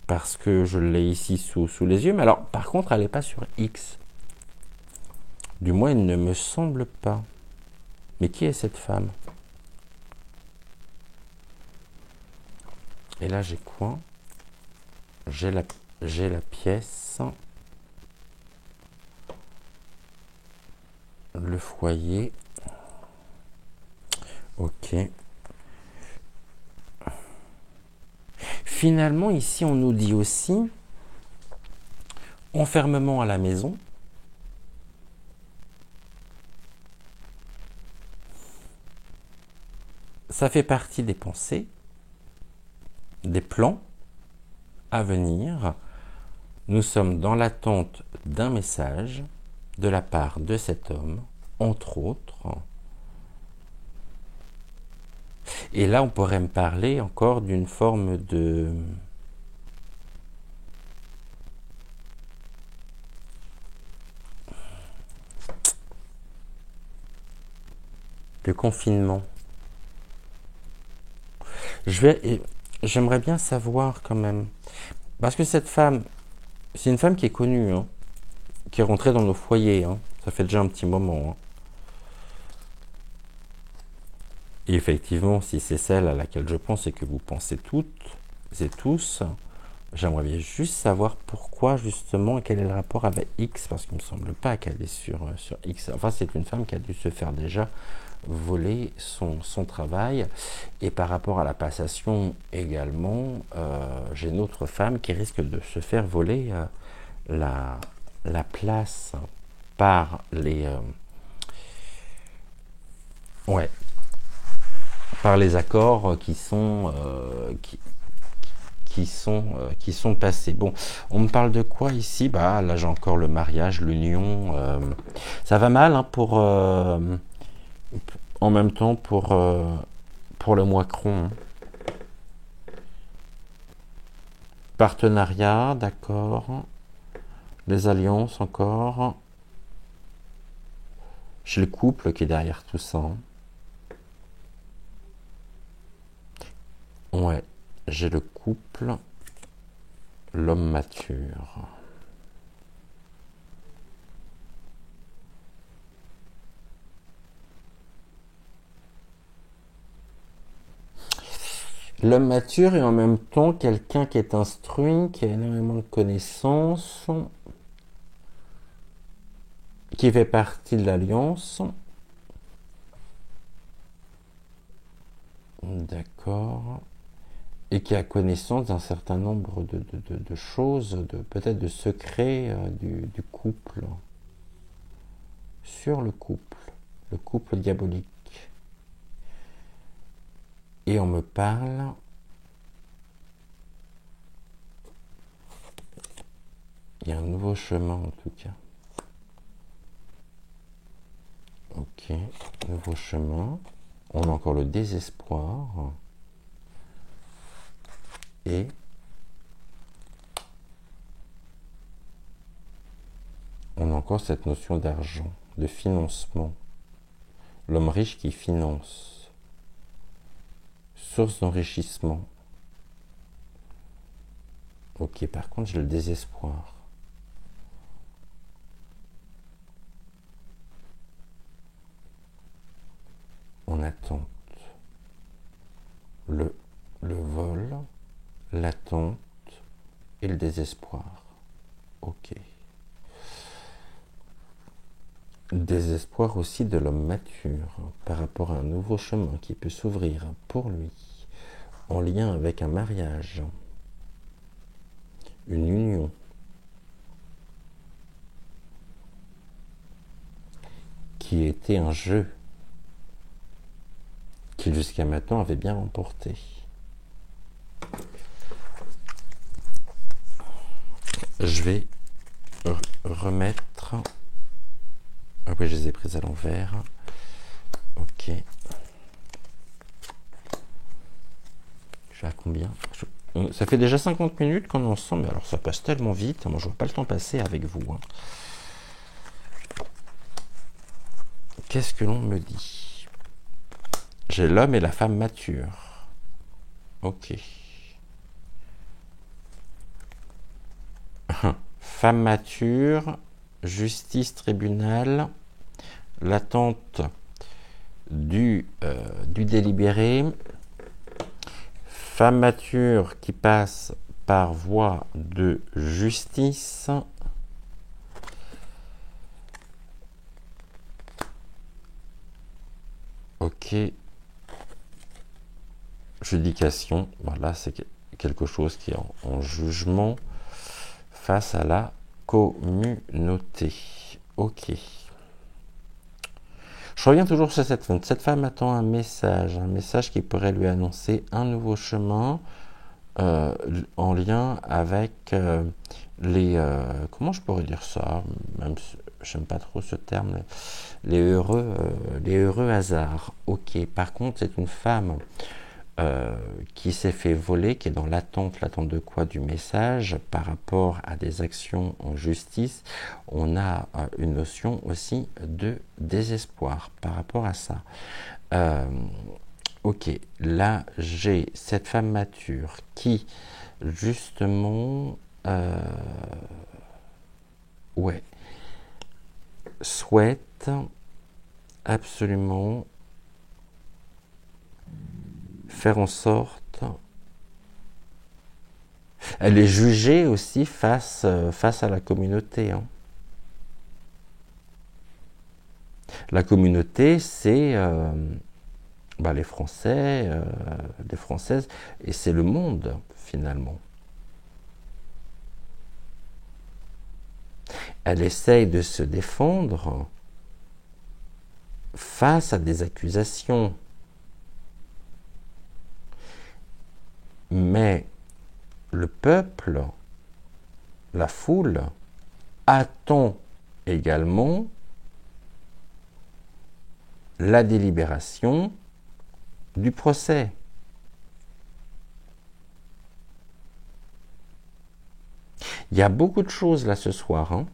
parce que je l'ai ici sous les yeux. Mais alors, par contre, elle n'est pas sur X. Du moins, il ne me semble pas. Mais qui est cette femme? Et là, j'ai quoi? J'ai la pièce, le foyer. Ok. Finalement, ici, on nous dit aussi enfermement à la maison. Ça fait partie des pensées, des plans à venir. Nous sommes dans l'attente d'un message de la part de cet homme, entre autres. Et là, on pourrait me parler encore d'une forme de confinement. J'aimerais bien savoir quand même, parce que cette femme, c'est une femme qui est connue, hein, qui est rentrée dans nos foyers, hein, ça fait déjà un petit moment. Hein. Et effectivement, si c'est celle à laquelle je pense et que vous pensez toutes et tous, j'aimerais bien juste savoir pourquoi justement, quel est le rapport avec X, parce qu'il ne me semble pas qu'elle est sur X. Enfin, c'est une femme qui a dû se faire déjà voler son travail. Et par rapport à la passation également, j'ai une autre femme qui risque de se faire voler la place par les... ouais, par les accords qui sont qui sont passés. Bon, on me parle de quoi ici? Bah là j'ai encore le mariage, l'union. Ça va mal hein, pour en même temps pour le Macron. Hein. Partenariat, d'accord. Les alliances encore. J'ai le couple qui est derrière tout ça. Hein. Ouais, j'ai le couple, l'homme mature. L'homme mature et en même temps quelqu'un qui est instruit, qui a énormément de connaissances, qui fait partie de l'alliance. D'accord. Et qui a connaissance d'un certain nombre de choses, peut-être de secrets du couple. Sur le couple diabolique. Et on me parle il y a un nouveau chemin en tout cas. Ok, nouveau chemin. On a encore le désespoir. Et on a encore cette notion d'argent, de financement. L'homme riche qui finance. Source d'enrichissement. Ok, par contre, j'ai le désespoir. En attente. Le vol, l'attente et le désespoir. Ok. Désespoir aussi de l'homme mature par rapport à un nouveau chemin qui peut s'ouvrir pour lui en lien avec un mariage, une union. Qui était un jeu qu'il jusqu'à maintenant avait bien remporté. Je vais remettre... Ah oui, je les ai prises à l'envers. Ok. Je suis à combien? Ça fait déjà 50 minutes qu'on est ensemble, mais alors ça passe tellement vite. Moi, je vois pas le temps passer avec vous. Hein. Qu'est-ce que l'on me dit? J'ai l'homme et la femme mature. Ok. Femme mature, justice, tribunal, l'attente du délibéré, femme mature qui passe par voie de justice, ok, judication, voilà, c'est quelque chose qui est en jugement face à la communauté, ok. Je reviens toujours sur cette femme. Cette femme attend un message qui pourrait lui annoncer un nouveau chemin en lien avec les... comment je pourrais dire ça? Même si j'aime pas trop ce terme. Les heureux hasards. Ok, par contre, c'est une femme qui s'est fait voler, qui est dans l'attente de quoi? Du message par rapport à des actions en justice. On a une notion aussi de désespoir par rapport à ça. Ok, là j'ai cette femme mature qui justement ouais, souhaite absolument faire en sorte. Elle est jugée aussi face à la communauté. Hein. La communauté, c'est les Français, les Françaises, et c'est le monde finalement. Elle essaye de se défendre face à des accusations. Mais le peuple, la foule, attend également la délibération du procès. Il y a beaucoup de choses là ce soir. Hein.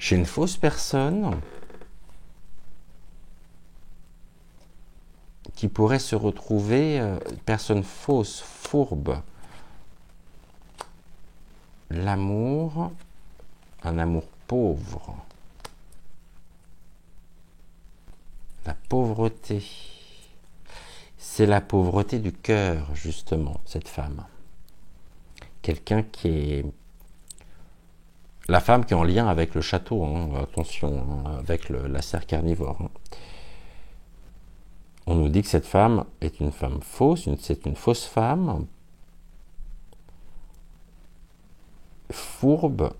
Chez une fausse personne qui pourrait se retrouver, personne fausse, fourbe. L'amour, un amour pauvre. La pauvreté. C'est la pauvreté du cœur, justement, cette femme. Quelqu'un qui est... La femme qui est en lien avec le château, hein, attention, hein, avec la serre carnivore. Hein. On nous dit que cette femme est une femme fausse, c'est une fausse femme, fourbe,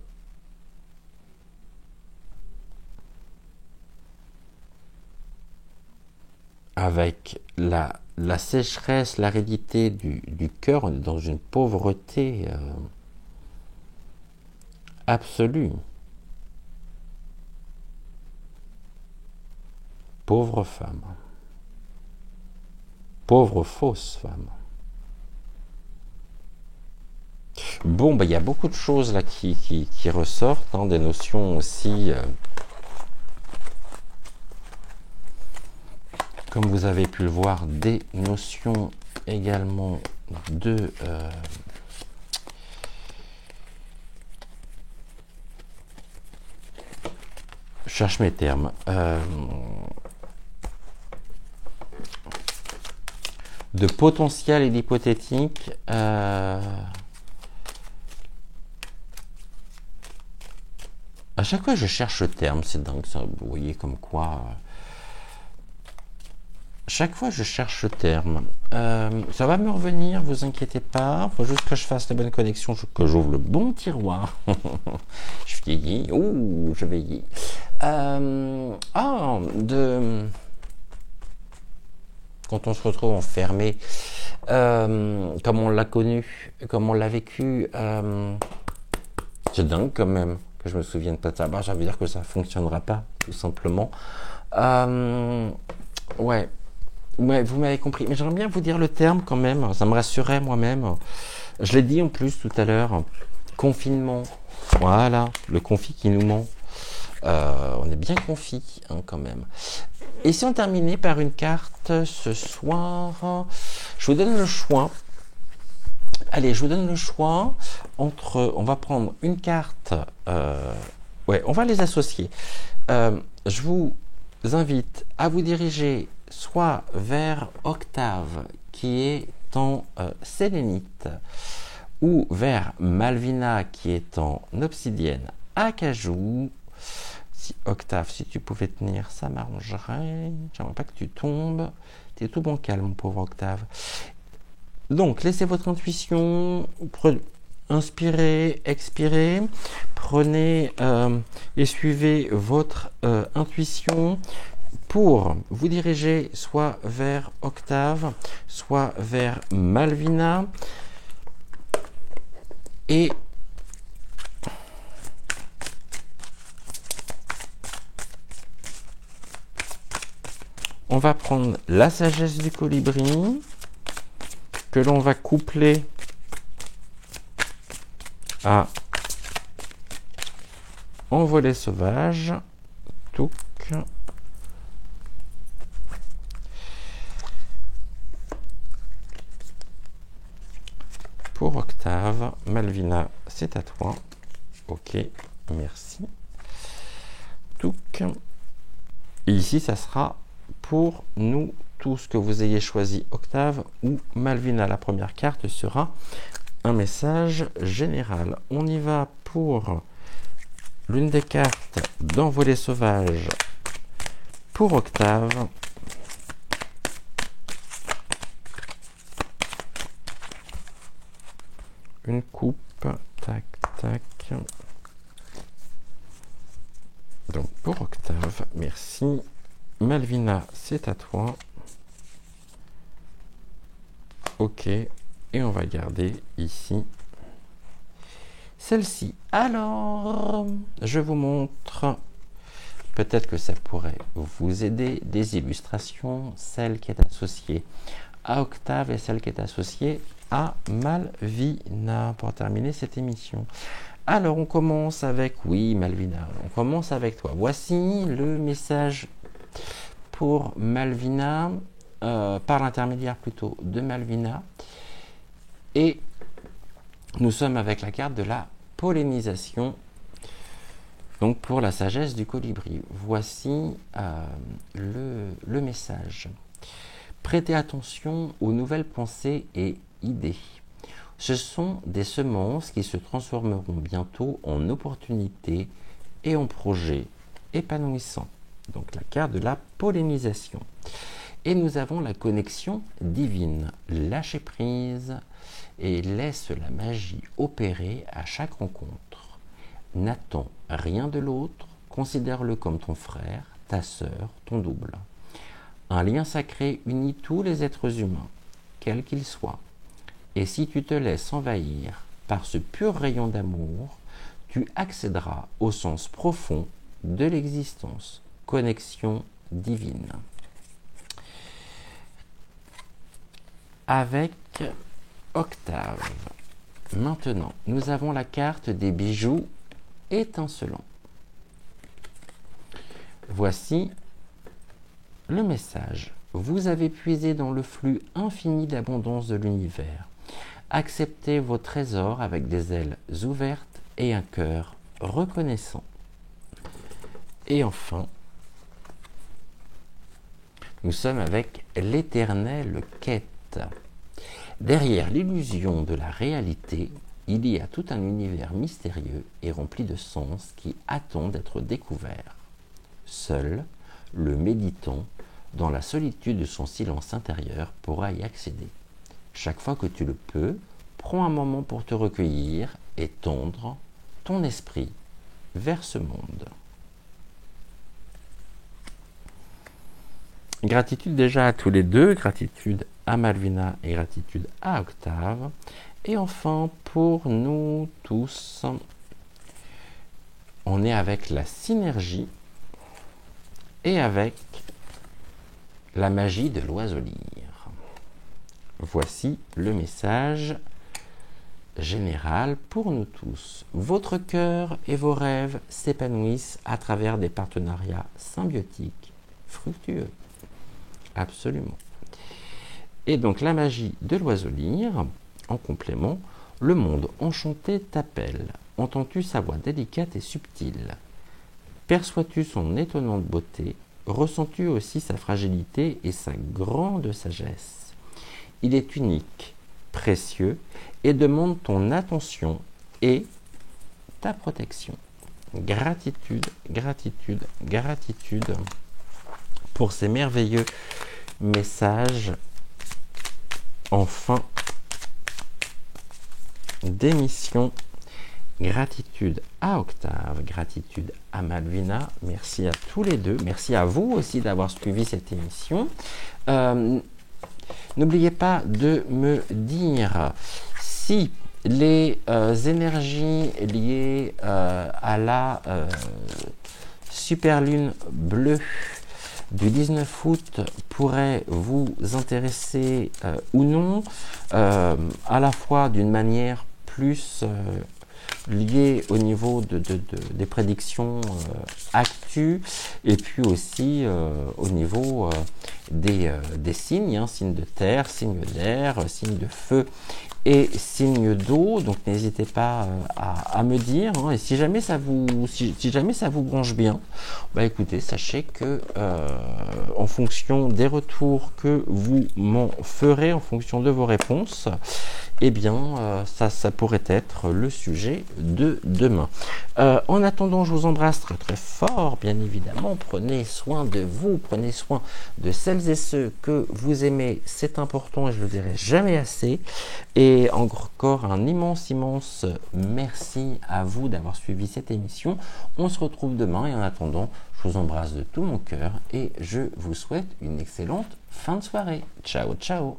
avec la sécheresse, l'aridité du cœur, on est dans une pauvreté absolue. Pauvre femme. Pauvre fausse femme. Bon, il y a beaucoup de choses là qui ressortent, hein, des notions aussi, comme vous avez pu le voir, des notions également de je cherche mes termes. De potentiel et d'hypothétique. À chaque fois, je cherche le terme, c'est dingue ça. Vous voyez comme quoi. Chaque fois, je cherche le terme. Ça va me revenir, vous inquiétez pas. Il faut juste que je fasse la bonne connexion, que j'ouvre le bon tiroir. Je vieillis. Ouh, je vieillis. Quand on se retrouve enfermé, comme on l'a connu, comme on l'a vécu, c'est dingue quand même que je me souvienne pas de ça. Ça veut dire que ça fonctionnera pas, tout simplement. Ouais, vous m'avez compris. Mais j'aimerais bien vous dire le terme quand même. Ça me rassurait moi-même. Je l'ai dit en plus tout à l'heure. Confinement. Voilà, le confit qui nous ment. On est bien confit, hein, quand même. Et si on terminait par une carte ce soir, je vous donne le choix. Allez, je vous donne le choix entre. On va prendre une carte. On va les associer. Je vous invite à vous diriger soit vers Octave, qui est en sélénite, ou vers Malvina, qui est en obsidienne acajou. Octave, si tu pouvais tenir, ça m'arrangerait. J'aimerais pas que tu tombes. T'es tout bon calme, mon pauvre Octave. Donc, laissez votre intuition, inspirez, expirez, prenez et suivez votre intuition pour vous diriger soit vers Octave, soit vers Malvina. Et on va prendre la sagesse du colibri, que l'on va coupler à envolée sauvage. Touc. Pour Octave, Malvina, c'est à toi. Ok, merci. Touc. Et ici, ça sera pour nous tous, que vous ayez choisi Octave ou Malvina. La première carte sera un message général. On y va pour l'une des cartes d'envolée sauvage pour Octave. Une coupe, tac, tac. Donc pour Octave, merci. Malvina, c'est à toi. Ok, et on va garder ici celle-ci. Alors, je vous montre, peut-être que ça pourrait vous aider, des illustrations, celle qui est associée à Octave et celle qui est associée à Malvina, pour terminer cette émission. Alors, on commence avec, oui, Malvina, on commence avec toi. Voici le message pour Malvina, par l'intermédiaire plutôt de Malvina. Et nous sommes avec la carte de la pollinisation, donc pour la sagesse du colibri. Voici le message. Prêtez attention aux nouvelles pensées et idées. Ce sont des semences qui se transformeront bientôt en opportunités et en projets épanouissants. Donc la carte de la pollinisation. Et nous avons la connexion divine. Lâchez prise et laisse la magie opérer à chaque rencontre. N'attends rien de l'autre, considère-le comme ton frère, ta sœur, ton double. Un lien sacré unit tous les êtres humains, quels qu'ils soient. Et si tu te laisses envahir par ce pur rayon d'amour, tu accéderas au sens profond de l'existence. Connexion divine. Avec Octave. Maintenant, nous avons la carte des bijoux étincelants. Voici le message. Vous avez puisé dans le flux infini d'abondance de l'univers. Acceptez vos trésors avec des ailes ouvertes et un cœur reconnaissant. Et enfin, nous sommes avec l'éternelle quête. Derrière l'illusion de la réalité, il y a tout un univers mystérieux et rempli de sens qui attend d'être découvert. Seul, le méditant, dans la solitude de son silence intérieur, pourra y accéder. Chaque fois que tu le peux, prends un moment pour te recueillir et tendre ton esprit vers ce monde. Gratitude déjà à tous les deux, gratitude à Malvina et gratitude à Octave. Et enfin, pour nous tous, on est avec la synergie et avec la magie de l'oiseau lyre. Voici le message général pour nous tous. Votre cœur et vos rêves s'épanouissent à travers des partenariats symbiotiques, fructueux. Absolument. Et donc la magie de l'oiseau lyre, en complément, le monde enchanté t'appelle. Entends-tu sa voix délicate et subtile? Perçois-tu son étonnante beauté? Ressens-tu aussi sa fragilité et sa grande sagesse? Il est unique, précieux et demande ton attention et ta protection. Gratitude, gratitude, gratitude pour ces merveilleux messages en fin d'émission. Gratitude à Octave, gratitude à Malvina, merci à tous les deux, merci à vous aussi d'avoir suivi cette émission. N'oubliez pas de me dire si les énergies liées à la super lune bleue du 19 août pourraient vous intéresser ou non, à la fois d'une manière plus lié au niveau des prédictions actu et puis aussi au niveau des signes, signes de terre, signes d'air, signes de feu et signes d'eau. Donc n'hésitez pas à me dire, et si jamais ça vous branche bien, bah écoutez, sachez que en fonction des retours que vous m'en ferez, en fonction de vos réponses, eh bien, ça pourrait être le sujet de demain. En attendant, je vous embrasse très très fort, bien évidemment. Prenez soin de vous, prenez soin de celles et ceux que vous aimez. C'est important et je ne le dirai jamais assez. Et encore un immense merci à vous d'avoir suivi cette émission. On se retrouve demain et en attendant, je vous embrasse de tout mon cœur et je vous souhaite une excellente fin de soirée. Ciao, ciao!